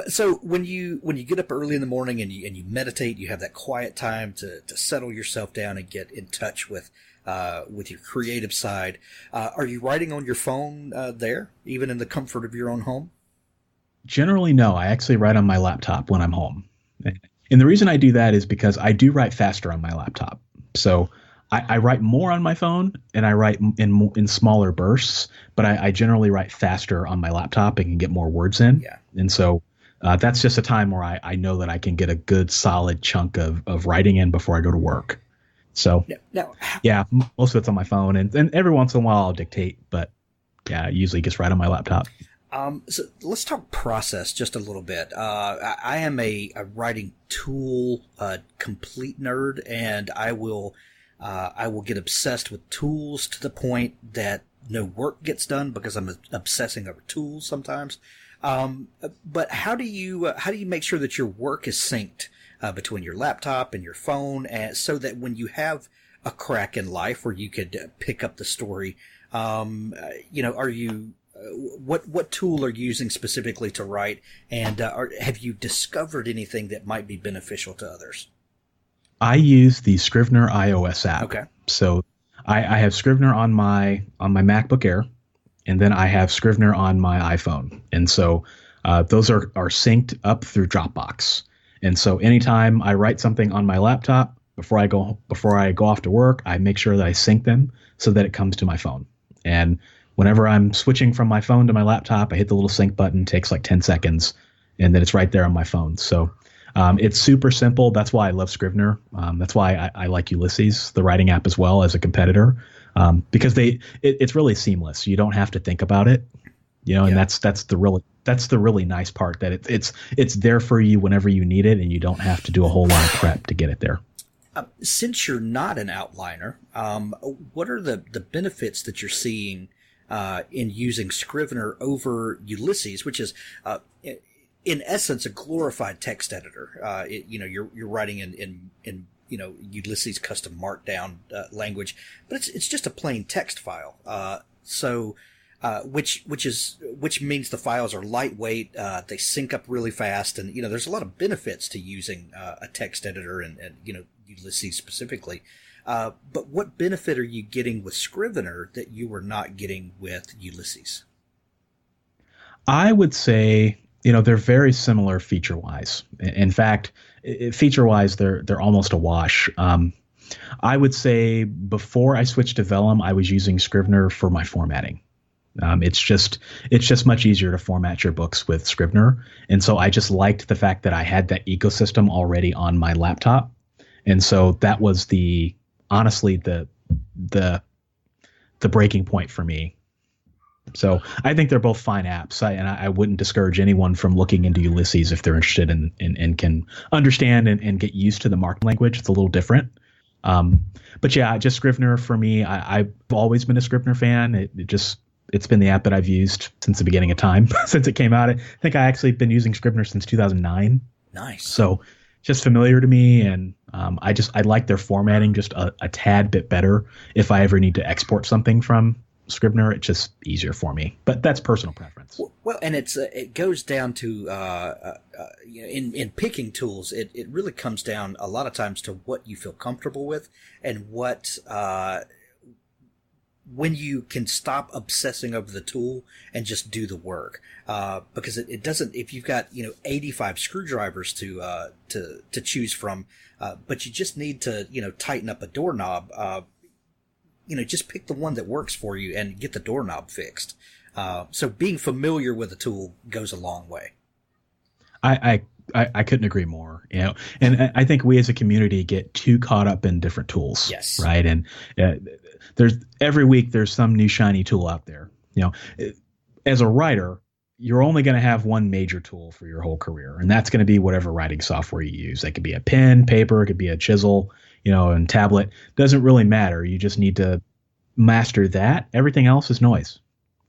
So when you get up early in the morning and you meditate, you have that quiet time to settle yourself down and get in touch with your creative side. Are you writing on your phone there, even in the comfort of your own home? Generally, no. I actually write on my laptop when I'm home. And the reason I do that is because I do write faster on my laptop. So I write more on my phone and I write in smaller bursts, but I generally write faster on my laptop and can get more words in. Yeah. And so that's just a time where I know that I can get a good solid chunk of writing in before I go to work. So yeah, most of it's on my phone, and every once in a while I'll dictate, but yeah, I usually just write on my laptop. So let's talk process just a little bit. I am a writing tool complete nerd, and I will get obsessed with tools to the point that no work gets done because I'm obsessing over tools sometimes. But how do you make sure that your work is synced between your laptop and your phone, and so that when you have a crack in life where you could pick up the story, are you what tool are you using specifically to write, and have you discovered anything that might be beneficial to others? I use the Scrivener Ios App. Okay. So I have Scrivener on my MacBook Air, and then I have Scrivener on my iPhone. And so those are synced up through Dropbox. And so anytime I write something on my laptop, before I go off to work, I make sure that I sync them so that it comes to my phone. And whenever I'm switching from my phone to my laptop, I hit the little sync button. It takes like 10 seconds, and then it's right there on my phone. So It's super simple. That's why I love Scrivener. That's why I like Ulysses, the writing app, as well as a competitor, because it's really seamless. You don't have to think about it, and that's the really nice part, that it's there for you whenever you need it, and you don't have to do a whole lot of prep to get it there. Since you're not an outliner, what are the benefits that you're seeing in using Scrivener over Ulysses, which is in essence a glorified text editor? You're writing in Ulysses custom markdown language, but it's just a plain text file. Which means the files are lightweight, they sync up really fast, and there's a lot of benefits to using a text editor and Ulysses specifically. But what benefit are you getting with Scrivener that you were not getting with Ulysses? I would say, they're very similar feature-wise. In fact, feature-wise, they're almost a wash. I would say before I switched to Vellum, I was using Scrivener for my formatting. It's just much easier to format your books with Scrivener, and so I just liked the fact that I had that ecosystem already on my laptop, and so that was honestly the breaking point for me. So I think they're both fine apps, and I wouldn't discourage anyone from looking into Ulysses if they're interested and can understand and get used to the marked language. It's a little different. But yeah, just Scrivener for me. I've always been a Scrivener fan. It's been the app that I've used since the beginning of time, since it came out. I think I actually been using Scrivener since 2009. Nice. So just familiar to me, and I like their formatting just a tad bit better. If I ever need to export something from Scrivener, it's just easier for me. But that's personal preference. Well, and it goes down to in picking tools, it really comes down a lot of times to what you feel comfortable with, and what when you can stop obsessing over the tool and just do the work. Because it doesn't, if you've got, 85 screwdrivers to choose from, but you just need to, tighten up a doorknob, just pick the one that works for you and get the doorknob fixed. So being familiar with a tool goes a long way. I couldn't agree more, and I think we as a community get too caught up in different tools. Yes. Right. And every week there's some new shiny tool out there. As a writer, you're only going to have one major tool for your whole career, and that's going to be whatever writing software you use. That could be a pen, paper, it could be a chisel, and tablet. Doesn't really matter. You just need to master that. Everything else is noise,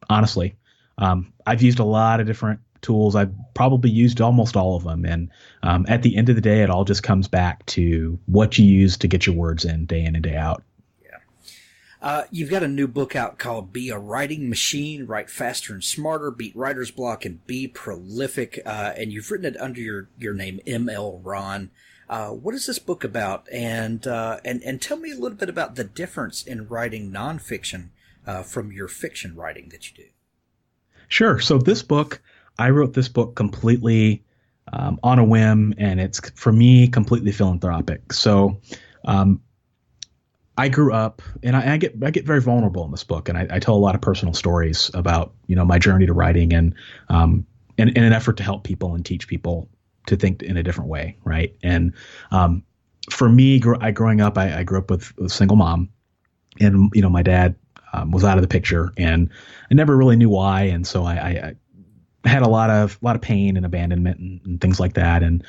honestly. I've used a lot of different tools. I've probably used almost all of them. And at the end of the day, it all just comes back to what you use to get your words in and day out. Yeah. You've got a new book out called Be a Writing Machine, Write Faster and Smarter, Beat Writer's Block, and Be Prolific. And you've written it under your name, M.L. Ronn. What is this book about? And tell me a little bit about the difference in writing nonfiction from your fiction writing that you do. Sure. So I wrote this book completely on a whim, and it's, for me, completely philanthropic. So I grew up, and I get very vulnerable in this book, and I tell a lot of personal stories about my journey to writing, and in an effort to help people and teach people to think in a different way, right? And for me, growing up, I grew up with a single mom, and my dad was out of the picture, and I never really knew why, and so I had a lot of pain and abandonment and things like that. And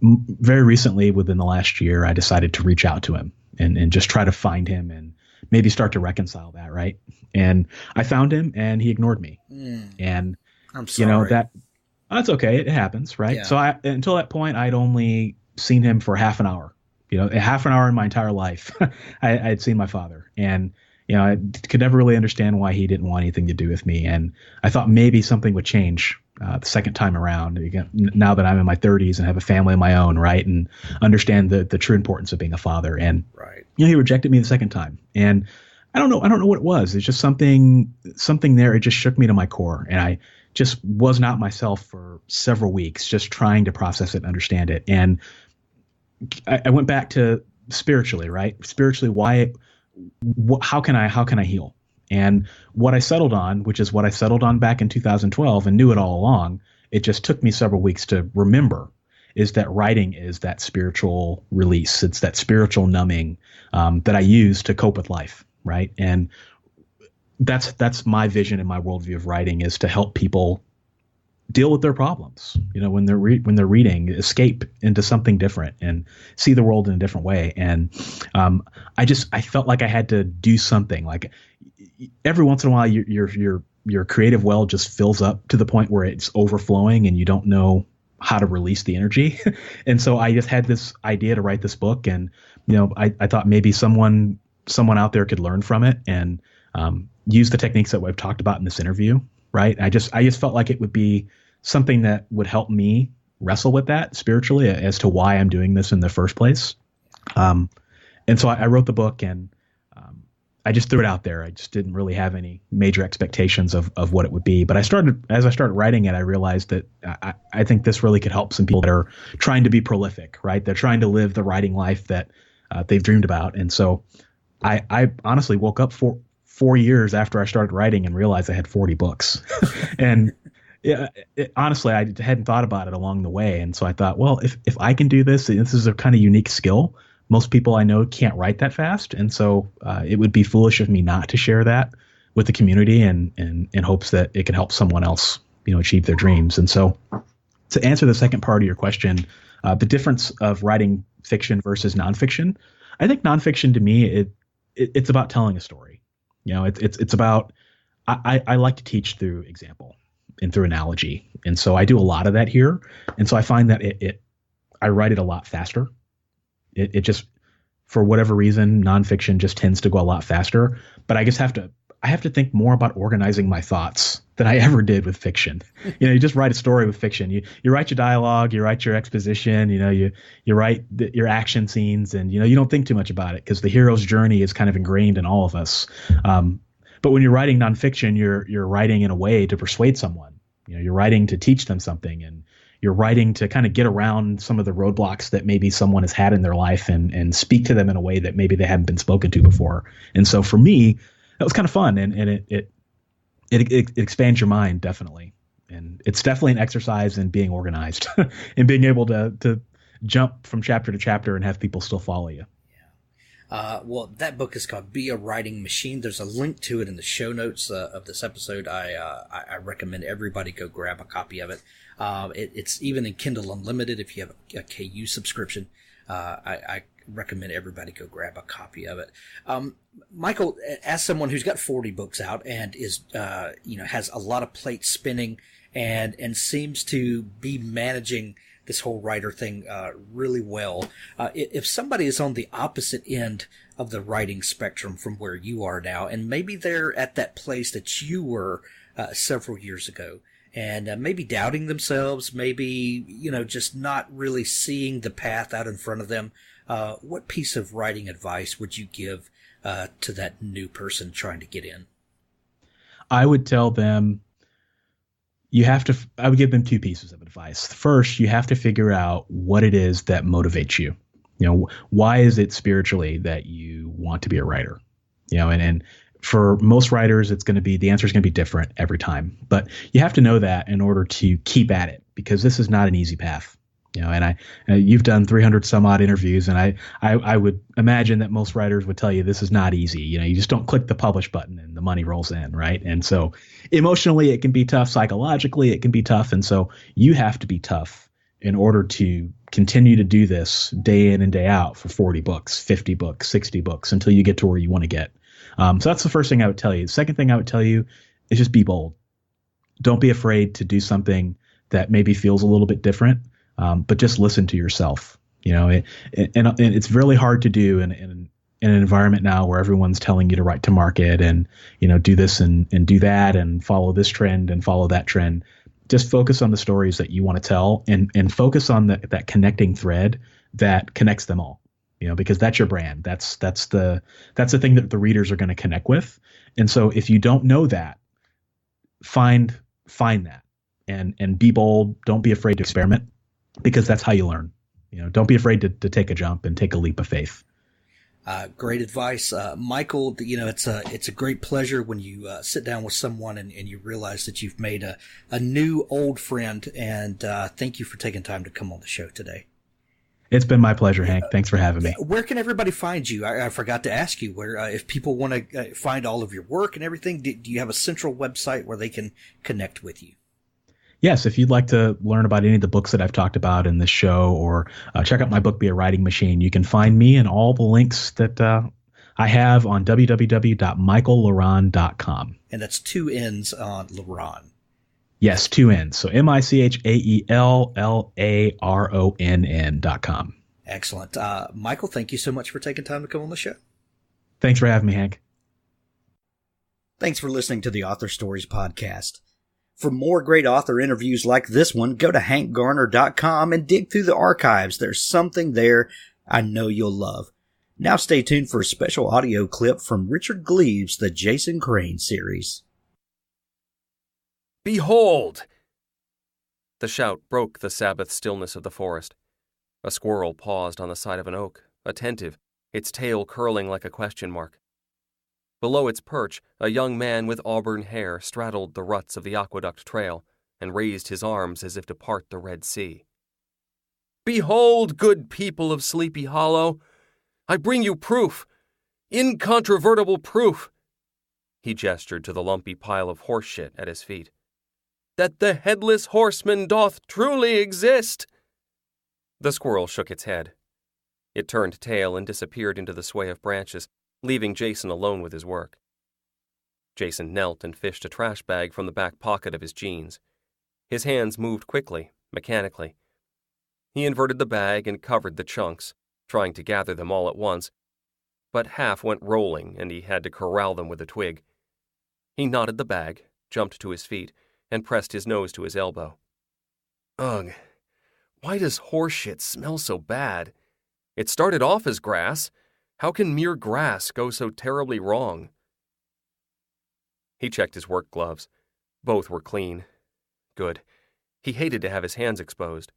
very recently, within the last year, I decided to reach out to him and just try to find him and maybe start to reconcile that, right? And I found him, and he ignored me. And I'm sorry. That's okay. It happens, right? Yeah. So until that point, I'd only seen him for half an hour. Half an hour in my entire life, I'd seen my father, and I could never really understand why he didn't want anything to do with me. And I thought maybe something would change the second time around. Again, now that I'm in my 30s and have a family of my own, right, and understand the true importance of being a father. And right, he rejected me the second time, and I don't know what it was. It's just something there. It just shook me to my core, and I just was not myself for several weeks, just trying to process it and understand it. And I went back to spiritually, right? Spiritually, how can I heal? And what I settled on, which is what I settled on back in 2012 and knew it all along, it just took me several weeks to remember. is that writing is that spiritual release. It's that spiritual numbing that I use to cope with life, right? And that's my vision and my worldview of writing, is to help people deal with their problems. When they're reading, escape into something different and see the world in a different way. And I felt like I had to do something. Like every once in a while, your creative well just fills up to the point where it's overflowing and you don't know how to release the energy. And so I just had this idea to write this book, and I thought maybe someone out there could learn from it and use the techniques that we've talked about in this interview, right? I just felt like it would be something that would help me wrestle with that spiritually as to why I'm doing this in the first place. And so I wrote the book, and I just threw it out there. I just didn't really have any major expectations of what it would be. But as I started writing it, I realized that I think this really could help some people that are trying to be prolific, right? They're trying to live the writing life that they've dreamed about. And so I honestly woke up 4 years after I started writing and realized I had 40 books. And honestly, I hadn't thought about it along the way. And so I thought, well, if I can do this is a kind of unique skill. Most people I know can't write that fast. And so it would be foolish of me not to share that with the community and in hopes that it can help someone else, achieve their dreams. And so to answer the second part of your question, the difference of writing fiction versus nonfiction, I think nonfiction to me, it's about telling a story. It's about, I like to teach through example and through analogy. And so I do a lot of that here. And so I find that I write it a lot faster. It just, for whatever reason, nonfiction just tends to go a lot faster. But I just have to think more about organizing my thoughts than I ever did with fiction. You just write a story with fiction. You write your dialogue, you write your exposition, you write your action scenes, and you don't think too much about it because the hero's journey is kind of ingrained in all of us. But when you're writing nonfiction, you're writing in a way to persuade someone. You're writing to teach them something, and you're writing to kind of get around some of the roadblocks that maybe someone has had in their life and speak to them in a way that maybe they haven't been spoken to before. And so for me, that was kind of fun, and it expands your mind, definitely. And it's definitely an exercise in being organized and being able to jump from chapter to chapter and have people still follow you. Well, that book is called Be a Writing Machine. There's a link to it in the show notes of this episode. I recommend everybody go grab a copy of it. It's even in Kindle Unlimited if you have a KU subscription. I recommend everybody go grab a copy of it. Michael, as someone who's got 40 books out and is, has a lot of plates spinning and seems to be managing this whole writer thing really well. If somebody is on the opposite end of the writing spectrum from where you are now, and maybe they're at that place that you were several years ago, and maybe doubting themselves, maybe, just not really seeing the path out in front of them, what piece of writing advice would you give to that new person trying to get in? I would tell them, I would give them two pieces of advice. First, you have to figure out what it is that motivates you. Why is it spiritually that you want to be a writer? And for most writers, the answer is going to be different every time. But you have to know that in order to keep at it, because this is not an easy path. And you've done 300 some odd interviews, and I would imagine that most writers would tell you this is not easy. You just don't click the publish button and the money rolls in, right? And so emotionally it can be tough, psychologically it can be tough, and so you have to be tough in order to continue to do this day in and day out for 40 books, 50 books, 60 books until you get to where you want to get. So that's the first thing I would tell you. The second thing I would tell you is just be bold. Don't be afraid to do something that maybe feels a little bit different. But just listen to yourself, and it's really hard to do in an environment now where everyone's telling you to write to market and, do this and do that and follow this trend and follow that trend. Just focus on the stories that you want to tell and focus on that connecting thread that connects them all, because that's your brand. That's the thing that the readers are going to connect with. And so if you don't know that, find that and be bold. Don't be afraid to experiment, because that's how you learn. Don't be afraid to take a jump and take a leap of faith. Great advice. Michael, it's a great pleasure when you sit down with someone and you realize that you've made a new old friend, and thank you for taking time to come on the show today. It's been my pleasure, Hank. Thanks for having me. Where can everybody find you? I forgot to ask you where, if people want to find all of your work and everything, do you have a central website where they can connect with you? Yes, if you'd like to learn about any of the books that I've talked about in this show, or check out my book, Be a Writing Machine, you can find me and all the links that I have on www.michaelleronn.com. And that's 2 N's on Leronn. Yes, 2 N's. So MICHAELLARONN.com. Excellent. Michael, thank you so much for taking time to come on the show. Thanks for having me, Hank. Thanks for listening to the Author Stories podcast. For more great author interviews like this one, go to hankgarner.com and dig through the archives. There's something there I know you'll love. Now stay tuned for a special audio clip from Richard Gleaves' The Jason Crane series. Behold! The shout broke the Sabbath stillness of the forest. A squirrel paused on the side of an oak, attentive, its tail curling like a question mark. Below its perch, a young man with auburn hair straddled the ruts of the aqueduct trail and raised his arms as if to part the Red Sea. Behold, good people of Sleepy Hollow! I bring you proof! Incontrovertible proof! He gestured to the lumpy pile of horse shit at his feet. That the headless horseman doth truly exist! The squirrel shook its head. It turned tail and disappeared into the sway of branches, leaving Jason alone with his work. Jason knelt and fished a trash bag from the back pocket of his jeans. His hands moved quickly, mechanically. He inverted the bag and covered the chunks, trying to gather them all at once, but half went rolling and he had to corral them with a twig. He knotted the bag, jumped to his feet, and pressed his nose to his elbow. Ugh, why does horse shit smell so bad? It started off as grass. How can mere grass go so terribly wrong? He checked his work gloves. Both were clean. Good. He hated to have his hands exposed.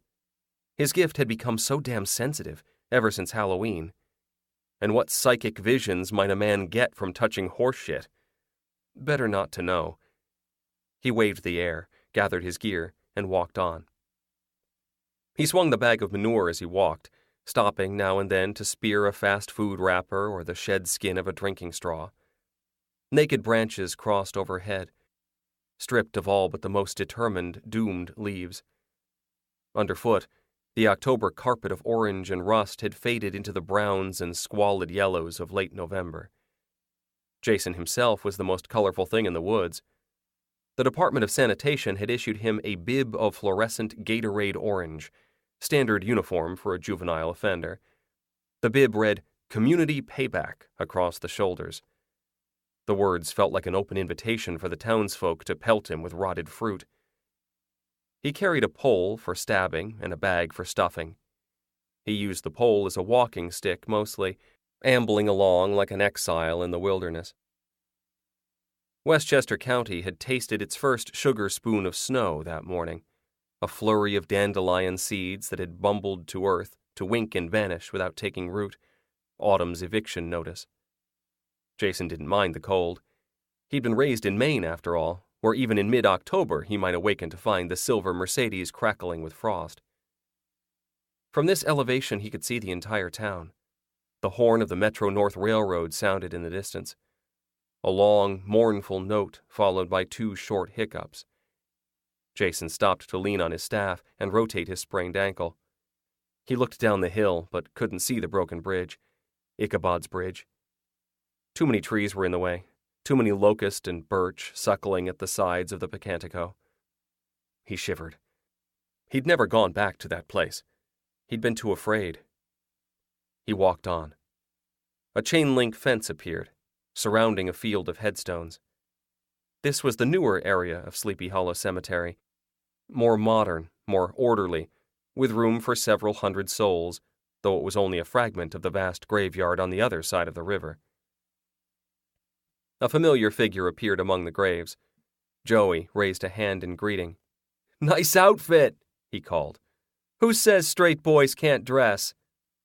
His gift had become so damn sensitive ever since Halloween. And what psychic visions might a man get from touching horse shit? Better not to know. He waved the air, gathered his gear, and walked on. He swung the bag of manure as he walked, stopping now and then to spear a fast food wrapper or the shed skin of a drinking straw. Naked branches crossed overhead, stripped of all but the most determined, doomed leaves. Underfoot, the October carpet of orange and rust had faded into the browns and squalid yellows of late November. Jason himself was the most colorful thing in the woods. The Department of Sanitation had issued him a bib of fluorescent Gatorade orange, standard uniform for a juvenile offender. The bib read, "Community Payback," across the shoulders. The words felt like an open invitation for the townsfolk to pelt him with rotted fruit. He carried a pole for stabbing and a bag for stuffing. He used the pole as a walking stick mostly, ambling along like an exile in the wilderness. Westchester County had tasted its first sugar spoon of snow that morning, a flurry of dandelion seeds that had bumbled to earth to wink and vanish without taking root, autumn's eviction notice. Jason didn't mind the cold. He'd been raised in Maine, after all, where even in mid-October he might awaken to find the silver Mercedes crackling with frost. From this elevation he could see the entire town. The horn of the Metro-North Railroad sounded in the distance. A long, mournful note followed by 2 short hiccups. Jason stopped to lean on his staff and rotate his sprained ankle. He looked down the hill, but couldn't see the broken bridge. Ichabod's Bridge. Too many trees were in the way. Too many locust and birch suckling at the sides of the Picantico. He shivered. He'd never gone back to that place. He'd been too afraid. He walked on. A chain-link fence appeared, surrounding a field of headstones. This was the newer area of Sleepy Hollow Cemetery, more modern, more orderly, with room for several hundred souls, though it was only a fragment of the vast graveyard on the other side of the river. A familiar figure appeared among the graves. Joey raised a hand in greeting. "Nice outfit," he called. "Who says straight boys can't dress?"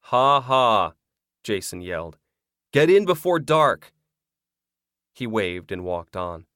"Ha ha," Jason yelled. Get in before dark. He waved and walked on.